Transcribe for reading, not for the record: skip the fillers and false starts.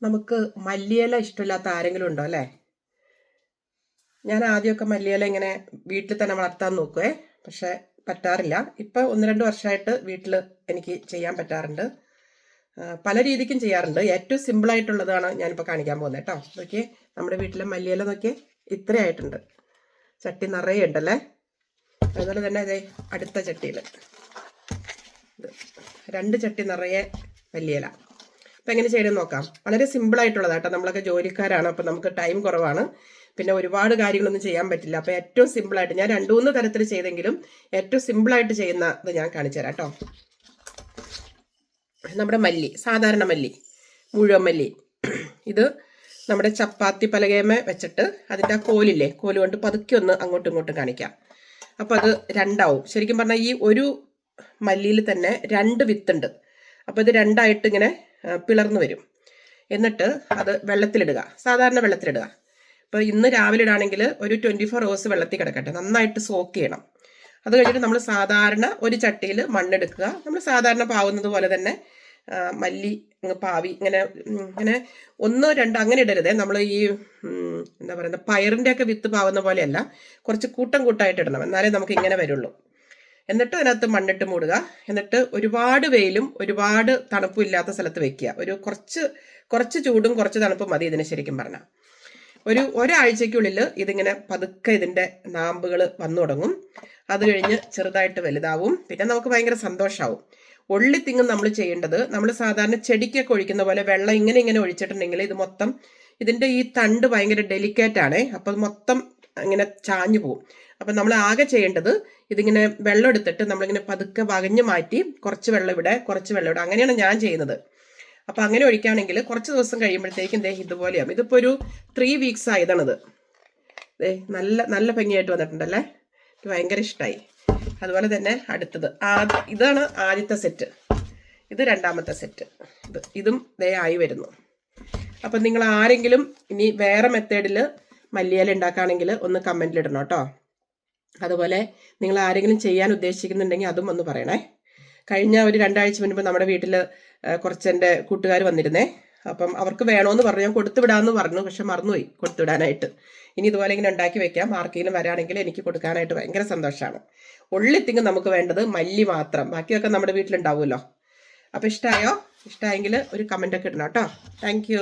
നമുക്ക് മല്ലിയില ഇഷ്ടമില്ലാത്ത ആരെങ്കിലും ഉണ്ടോ അല്ലേ? ഞാൻ ആദ്യമൊക്കെ മല്ലിയില ഇങ്ങനെ വീട്ടിൽ തന്നെ വളർത്താൻ നോക്കുവേ, പക്ഷെ പറ്റാറില്ല. ഇപ്പം 1-2 വർഷമായിട്ട് വീട്ടിൽ എനിക്ക് ചെയ്യാൻ പറ്റാറുണ്ട്. പല രീതിക്കും ചെയ്യാറുണ്ട്. ഏറ്റവും സിമ്പിളായിട്ടുള്ളതാണ് ഞാനിപ്പോൾ കാണിക്കാൻ പോകുന്നത് കേട്ടോ. നോക്കിയേ, നമ്മുടെ വീട്ടിലെ മല്ലിയില നോക്കിയേ, ഇത്രയായിട്ടുണ്ട്. ചട്ടി നിറയെ ഉണ്ടല്ലേ. അതുപോലെ തന്നെ അതെ അടുത്ത ചട്ടിയിൽ 2 ചട്ടി നിറയെ മല്ലിയില. അപ്പം എങ്ങനെ ചെയ്യണമെന്ന് നോക്കാം. വളരെ സിമ്പിളായിട്ടുള്ളതാട്ടോ. നമ്മളൊക്കെ ജോലിക്കാരാണ്, അപ്പം നമുക്ക് ടൈം കുറവാണ്, പിന്നെ ഒരുപാട് കാര്യങ്ങളൊന്നും ചെയ്യാൻ പറ്റില്ല. അപ്പം ഏറ്റവും സിമ്പിളായിട്ട് ഞാൻ 2-3 തരത്തിൽ ചെയ്തെങ്കിലും ഏറ്റവും സിമ്പിളായിട്ട് ചെയ്യുന്ന ഇത് ഞാൻ കാണിച്ചു തരാം കേട്ടോ. നമ്മുടെ മല്ലി, സാധാരണ മല്ലി, മുഴുവൻ മല്ലി, ഇത് നമ്മുടെ ചപ്പാത്തി പലകേമ വെച്ചിട്ട് അതിൻ്റെ ആ കോലില്ലേ, കോല് കൊണ്ട് പതുക്കെ ഒന്ന് അങ്ങോട്ടും ഇങ്ങോട്ടും കാണിക്കാം. അപ്പം അത് 2 ആവും. ശരിക്കും പറഞ്ഞാൽ ഈ ഒരു മല്ലിയിൽ തന്നെ 2 വിത്തുണ്ട്. അപ്പോൾ ഇത് 2ആയിട്ട് ഇങ്ങനെ പിളർന്നു വരും. എന്നിട്ട് അത് വെള്ളത്തിലിടുക, സാധാരണ വെള്ളത്തിലിടുക. ഇപ്പോൾ ഇന്ന് രാവിലെ ഇടാണെങ്കിൽ ഒരു 24 hours വെള്ളത്തിൽ കിടക്കട്ടെ, നന്നായിട്ട് സോക്ക് ചെയ്യണം. അത് കഴിഞ്ഞിട്ട് നമ്മൾ സാധാരണ ഒരു ചട്ടിയിൽ മണ്ണെടുക്കുക. നമ്മൾ സാധാരണ പാവുന്നത് പോലെ തന്നെ മല്ലി പാവി ഇങ്ങനെ ഇങ്ങനെ 1-2 അങ്ങനെ ഇടരുതേ. നമ്മൾ ഈ എന്താ പറയുന്നത്, പയറിൻ്റെ ഒക്കെ വിത്ത് പാവുന്ന പോലെയല്ല, കുറച്ച് കൂട്ടം കൂട്ടായിട്ട് ഇടണം, എന്നാലേ നമുക്ക് ഇങ്ങനെ വരുള്ളൂ. എന്നിട്ട് അതിനകത്ത് മണ്ണിട്ട് മൂടുക. എന്നിട്ട് ഒരുപാട് വെയിലും ഒരുപാട് തണുപ്പും ഇല്ലാത്ത സ്ഥലത്ത് വെക്കുക. ഒരു കുറച്ച് ചൂടും കുറച്ച് തണുപ്പും മതി ഇതിന്. ശരിക്കും പറഞ്ഞാൽ ഒരാഴ്ചയ്ക്കുള്ളിൽ ഇതിങ്ങനെ പതുക്കെ ഇതിൻ്റെ നാമ്പുകൾ വന്നു തുടങ്ങും. അത് കഴിഞ്ഞ് ചെറുതായിട്ട് വലുതാവും. പിന്നെ നമുക്ക് ഭയങ്കര സന്തോഷമാവും. ഒള്ളിത്തിങ്ങും നമ്മൾ ചെയ്യേണ്ടത്, നമ്മൾ സാധാരണ ചെടിക്കൊക്കെ ഒഴിക്കുന്ന പോലെ വെള്ളം ഇങ്ങനെ ഒഴിച്ചിട്ടുണ്ടെങ്കിൽ ഇത് മൊത്തം, ഇതിൻ്റെ ഈ തണ്ട് ഭയങ്കര ഡെലിക്കേറ്റ് ആണേ. അപ്പം മൊത്തം ഇങ്ങനെ ചാഞ്ഞു പോവും. അപ്പം നമ്മൾ ആകെ ചെയ്യേണ്ടത് ഇതിങ്ങനെ വെള്ളം എടുത്തിട്ട് നമ്മളിങ്ങനെ പതുക്കെ വകഞ്ഞു മാറ്റി കുറച്ച് വെള്ളം ഇവിടെ കുറച്ച് വെള്ളം ഇവിടെ, അങ്ങനെയാണ് ഞാൻ ചെയ്യുന്നത്. അപ്പം അങ്ങനെ ഒഴിക്കുകയാണെങ്കിൽ കുറച്ച് ദിവസം കഴിയുമ്പോഴത്തേക്കും ഇതുപോലെയാവും. ഇതിപ്പോൾ ഒരു 3 weeks ആയതാണിത്. നല്ല നല്ല ഭംഗിയായിട്ട് വന്നിട്ടുണ്ടല്ലേ. എനിക്ക് ഭയങ്കര ഇഷ്ടമായി. അതുപോലെ തന്നെ അടുത്തത് ഇതാണ് ആദ്യത്തെ സെറ്റ്, ഇത് 2ാമത്തെ സെറ്റ്, ഇതും ആയി വരുന്നു. അപ്പം നിങ്ങൾ ആരെങ്കിലും ഇനി വേറെ മെത്തേഡിൽ മല്ലിയില ഉണ്ടാക്കുകയാണെങ്കിൽ ഒന്ന് കമൻറ്റിലിടണം കേട്ടോ. അതുപോലെ നിങ്ങൾ ആരെങ്കിലും ചെയ്യാൻ ഉദ്ദേശിക്കുന്നുണ്ടെങ്കിൽ അതും ഒന്ന് പറയണേ. കഴിഞ്ഞ ഒരു 2 ആഴ്ച മുൻപ് നമ്മുടെ വീട്ടിൽ കുറച്ച് എൻ്റെ കൂട്ടുകാർ വന്നിരുന്നേ. അപ്പം അവർക്ക് വേണമെന്ന് പറഞ്ഞു, ഞാൻ കൊടുത്തുവിടാമെന്ന് പറഞ്ഞു, പക്ഷെ മറന്നുപോയി കൊടുത്തുവിടാനായിട്ട്. ഇനി ഇതുപോലെ ഇങ്ങനെ ഉണ്ടാക്കി വെക്കാം. ആർക്കെങ്കിലും വരാണെങ്കിൽ എനിക്ക് കൊടുക്കാനായിട്ട് ഭയങ്കര സന്തോഷമാണ്. ഉള്ളിത്തിങ്ങ് നമുക്ക് വേണ്ടത് മല്ലി മാത്രം, ബാക്കിയൊക്കെ നമ്മുടെ വീട്ടിലുണ്ടാവുമല്ലോ. അപ്പോൾ ഇഷ്ടമായോ? ഇഷ്ടമായെങ്കിൽ ഒരു കമൻ്റൊക്കെ ഇടണം കേട്ടോ. താങ്ക്